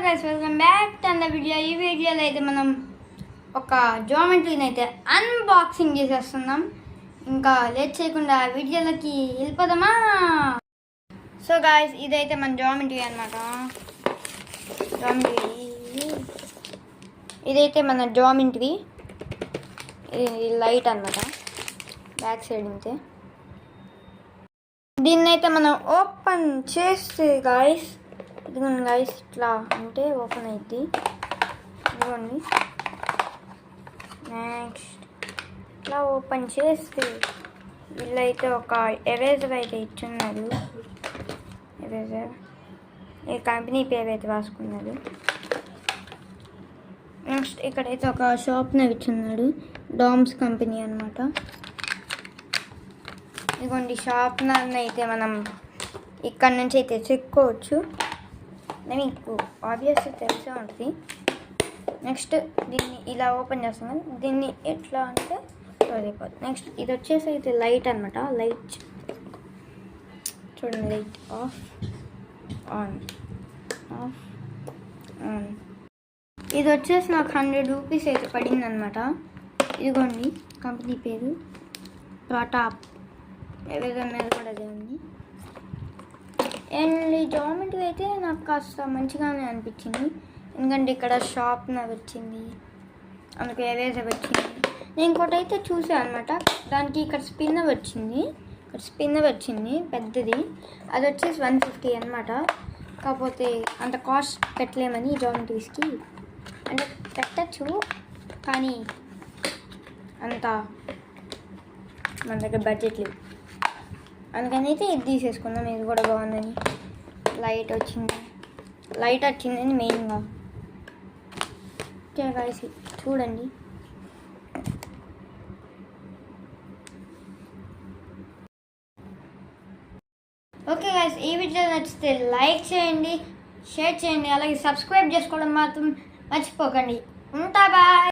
Guys welcome back to the video. ఈ వీడియోలో అయితే మనం ఒక జామెట్రీని అయితే అన్బాక్సింగ్ చేసేస్తున్నాం. ఇంకా లేట్ చేయకుండా వీడియోలకి వెళ్ళిపోదామా. సో గైస్ ఇదైతే మన జామెట్రీ అనమాట. ఇదైతే మన జామెట్రీ. ఇది లైట్ అనమాట బ్యాక్ సైడ్ అయితే. దీన్ని అయితే మనం ఓపెన్ చేస్తే గైస్ ఇదిగోండి గైస్, ఇట్లా అంటే ఓపెన్ అవుతుంది. ఇదిగోండి, నెక్స్ట్ ఇట్లా ఓపెన్ చేస్తే వీళ్ళైతే ఒక ఎరేజర్ అయితే ఇచ్చున్నారు. ఎరేజర్ ఈ కంపెనీ పేరు అయితే రాసుకున్నారు. నెక్స్ట్ ఇక్కడైతే ఒక షార్ప్నర్ ఇచ్చున్నాడు, డామ్స్ కంపెనీ అనమాట. ఇదిగోండి షార్ప్నర్ని అయితే మనం ఇక్కడ నుంచి అయితే చెక్కోవచ్చు. మీకు ఆబ్వియస్గా తెలిసే ఉంటుంది. నెక్స్ట్ దీన్ని ఇలా ఓపెన్ చేస్తాం. దీన్ని ఎట్లా అంటే అయిపోతుంది. నెక్స్ట్ ఇది వచ్చేసి అయితే లైట్ అనమాట. లైట్ చూడండి, light of on off on. ఇది వచ్చేసి నాకు 100 రూపీస్ అయితే పడింది అనమాట. ఇదిగోండి కంపెనీ పేరు టాప్. ఎవరి మీద కూడా అదే ఉంది. అండ్ ఈ జామెట్రీ అయితే నాకు కాస్త మంచిగానే అనిపించింది. ఎందుకంటే ఇక్కడ షార్ప్నర్ వచ్చింది, అందుకు ఎరేజర్ వచ్చింది. నేను ఇంకోటి అయితే చూసాను అనమాట. దానికి ఇక్కడ స్పిన్నర్ వచ్చింది పెద్దది. అది వచ్చేసి 150 అనమాట. కాకపోతే అంత కాస్ట్ పెట్టలేమని జామెట్రీస్కి, అంటే పెట్టచ్చు కానీ అంత మన దగ్గర బడ్జెట్ లేదు. అందుకని అయితే ఇది తీసేసుకున్నాం. ఇది కూడా బాగుందని. లైట్ వచ్చిందని మెయిన్గా. ఓకే గైస్ చూడండి. ఓకే గైస్, ఈ వీడియో నచ్చితే లైక్ చేయండి, షేర్ చేయండి, అలాగే సబ్స్క్రైబ్ చేసుకోవడం మాత్రం మర్చిపోకండి. ఉంటా, బాయ్.